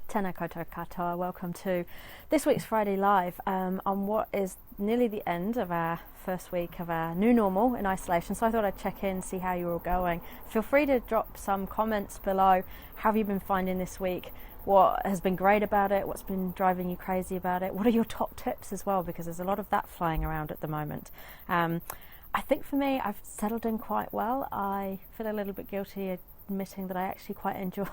Tēnā koutou katoa. Welcome to this week's Friday Live on what is nearly the end of our first week of our new normal in isolation. So I thought I'd check in, see how you're all going. Feel free to drop some comments below. How have you been finding this week? What has been great about it? What's been driving you crazy about it? What are your top tips as well? Because there's a lot of that flying around at the moment. I think for me, I've settled in quite well. I feel a little bit guilty admitting that I actually quite enjoy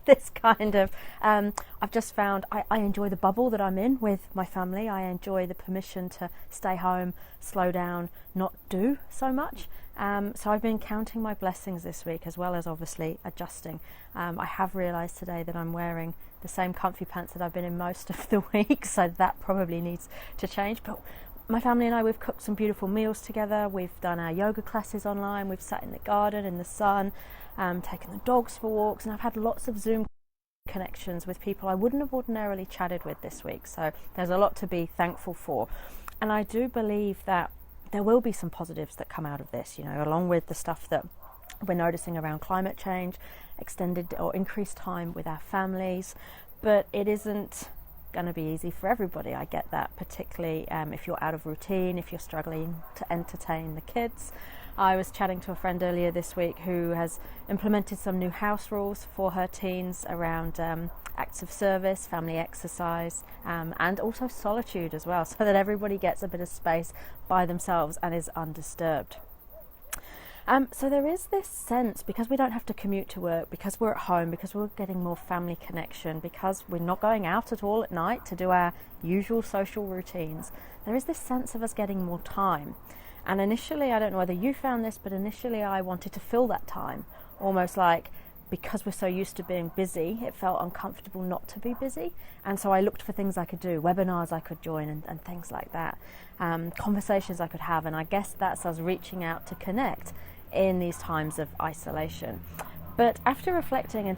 this kind of I've just found I enjoy the bubble that I'm in with my family. I enjoy the permission to stay home, slow down, not do so much. So I've been counting my blessings this week, as well as obviously adjusting. I have realised today that I'm wearing the same comfy pants that I've been in most of the week, so that probably needs to change. But my family and I, we've cooked some beautiful meals together. We've done our yoga classes online. We've sat in the garden in the sun, taken the dogs for walks, and I've had lots of Zoom connections with people I wouldn't have ordinarily chatted with this week. So there's a lot to be thankful for. And I do believe that there will be some positives that come out of this, you know, along with the stuff that we're noticing around climate change, extended or increased time with our families. But it isn't going to be easy for everybody. I get that, particularly if you're out of routine, if you're struggling to entertain the kids. I was chatting to a friend earlier this week who has implemented some new house rules for her teens around acts of service, family exercise, and also solitude as well, so that everybody gets a bit of space by themselves and is undisturbed. So there is this sense, because we don't have to commute to work, because we're at home, because we're getting more family connection, because we're not going out at all at night to do our usual social routines, there is this sense of us getting more time. And initially, I don't know whether you found this, but initially I wanted to fill that time, almost like because we're so used to being busy, it felt uncomfortable not to be busy. And so I looked for things I could do, webinars I could join and things like that, conversations I could have. And I guess that's us reaching out to connect in these times of isolation. But after reflecting and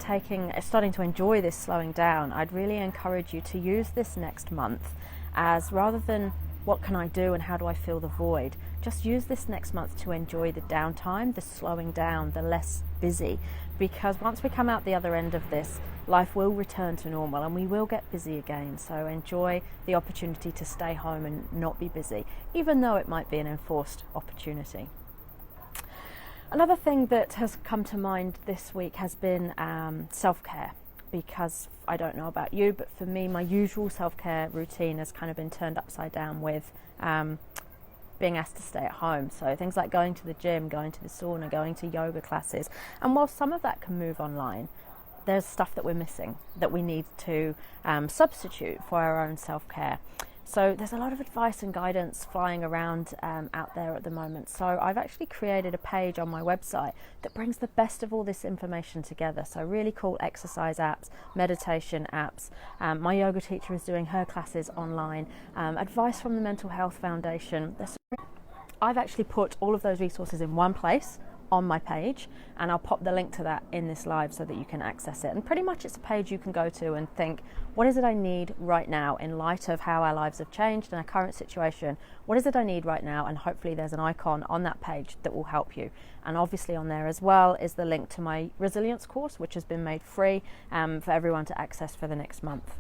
starting to enjoy this slowing down, I'd really encourage you to use this next month as, rather than what can I do and how do I fill the void, just use this next month to enjoy the downtime, the slowing down, the less busy. Because once we come out the other end of this, life will return to normal and we will get busy again. So enjoy the opportunity to stay home and not be busy, even though it might be an enforced opportunity. Another thing that has come to mind this week has been self-care, because I don't know about you, but for me, my usual self-care routine has kind of been turned upside down with being asked to stay at home. So things like going to the gym, going to the sauna, going to yoga classes. And while some of that can move online, there's stuff that we're missing that we need to substitute for our own self-care. So there's a lot of advice and guidance flying around out there at the moment. So I've actually created a page on my website that brings the best of all this information together. So really cool exercise apps, meditation apps. My yoga teacher is doing her classes online. Advice from the Mental Health Foundation. I've actually put all of those resources in one place on my page, and I'll pop the link to that in this live so that you can access it. And pretty much it's a page you can go to and think, what is it I need right now in light of how our lives have changed and our current situation? What is it I need right now? And hopefully there's an icon on that page that will help you. And obviously on there as well is the link to my resilience course, which has been made free for everyone to access for the next month.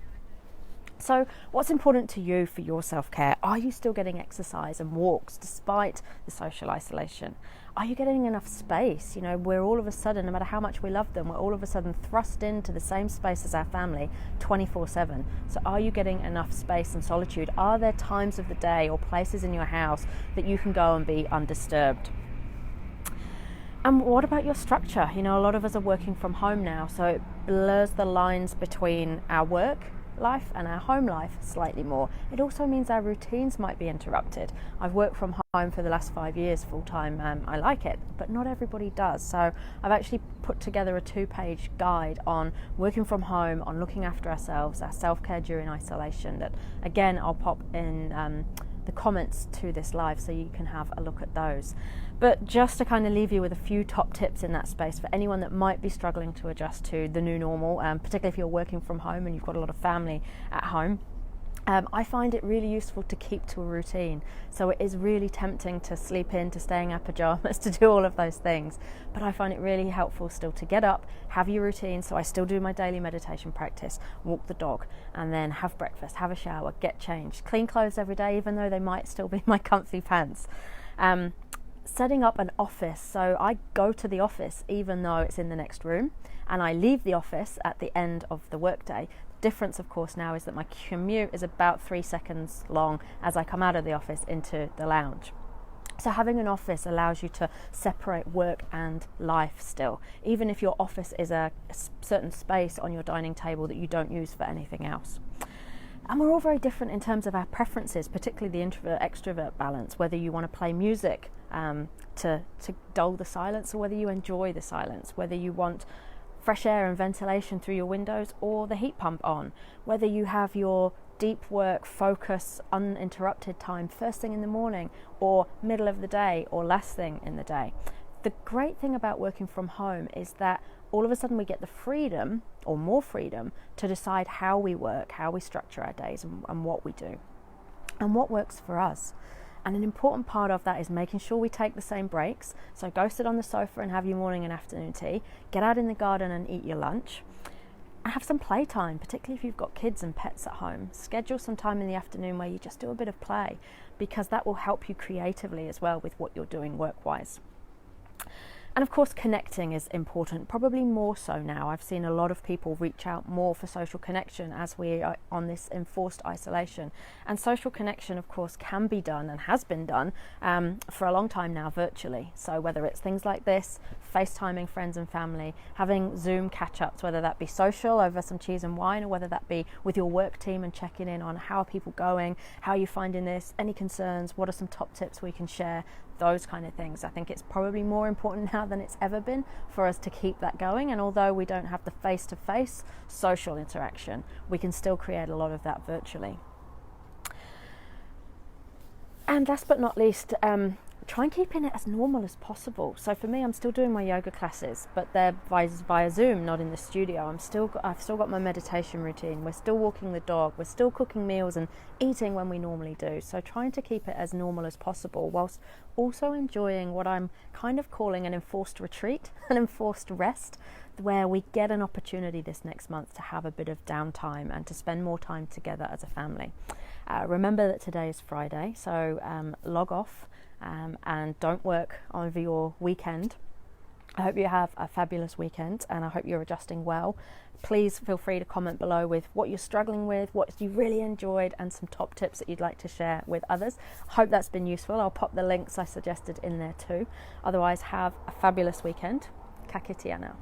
So what's important to you for your self-care? Are you still getting exercise and walks despite the social isolation? Are you getting enough space? You know, we're all of a sudden, no matter how much we love them, we're all of a sudden thrust into the same space as our family 24/7. So are you getting enough space and solitude? Are there times of the day or places in your house that you can go and be undisturbed? And what about your structure? You know, a lot of us are working from home now, so it blurs the lines between our work life and our home life slightly more. It also means our routines might be interrupted. I've worked from home for the last 5 years full time. I like it, but not everybody does. So I've actually put together a 2-page guide on working from home, on looking after ourselves, our self-care during isolation, that again I'll pop in the comments to this live so you can have a look at those. But just to kind of leave you with a few top tips in that space for anyone that might be struggling to adjust to the new normal, particularly if you're working from home and you've got a lot of family at home. I find it really useful to keep to a routine. So it is really tempting to sleep in, to stay in our pajamas, to do all of those things. But I find it really helpful still to get up, have your routine. So I still do my daily meditation practice, walk the dog, and then have breakfast, have a shower, get changed, clean clothes every day, even though they might still be my comfy pants. Setting up an office. So I go to the office even though it's in the next room, and I leave the office at the end of the workday. Difference, of course, now is that my commute is about 3 seconds long as I come out of the office into the lounge. So having an office allows you to separate work and life still, even if your office is a certain space on your dining table that you don't use for anything else. And we're all very different in terms of our preferences, particularly the introvert-extrovert balance, whether you want to play music to dull the silence, or whether you enjoy the silence, whether you want fresh air and ventilation through your windows or the heat pump on, whether you have your deep work, focus, uninterrupted time first thing in the morning or middle of the day or last thing in the day. The great thing about working from home is that all of a sudden we get the freedom, or more freedom, to decide how we work, how we structure our days, and what we do and what works for us. And an important part of that is making sure we take the same breaks. So go sit on the sofa and have your morning and afternoon tea. Get out in the garden and eat your lunch. And have some playtime, particularly if you've got kids and pets at home. Schedule some time in the afternoon where you just do a bit of play, because that will help you creatively as well with what you're doing work-wise. And of course, connecting is important, probably more so now. I've seen a lot of people reach out more for social connection as we are on this enforced isolation. And social connection, of course, can be done and has been done for a long time now virtually. So whether it's things like this, FaceTiming friends and family, having Zoom catch-ups, whether that be social over some cheese and wine, or whether that be with your work team and checking in on how are people going, how are you finding this, any concerns, what are some top tips we can share, those kind of things. I think it's probably more important now than it's ever been for us to keep that going. And although we don't have the face-to-face social interaction, we can still create a lot of that virtually. And last but not least, try and keep it as normal as possible. So for me, I'm still doing my yoga classes, but they're via Zoom, not in the studio. I've still got my meditation routine. We're still walking the dog. We're still cooking meals and eating when we normally do. So trying to keep it as normal as possible, whilst also enjoying what I'm kind of calling an enforced retreat, an enforced rest, where we get an opportunity this next month to have a bit of downtime and to spend more time together as a family. Remember that today is Friday, so log off. And don't work over your weekend. I hope you have a fabulous weekend, and I hope you're adjusting well. Please feel free to comment below with what you're struggling with, what you really enjoyed, and some top tips that you'd like to share with others. Hope that's been useful. I'll pop the links I suggested in there too. Otherwise, have a fabulous weekend. Ka kite ana.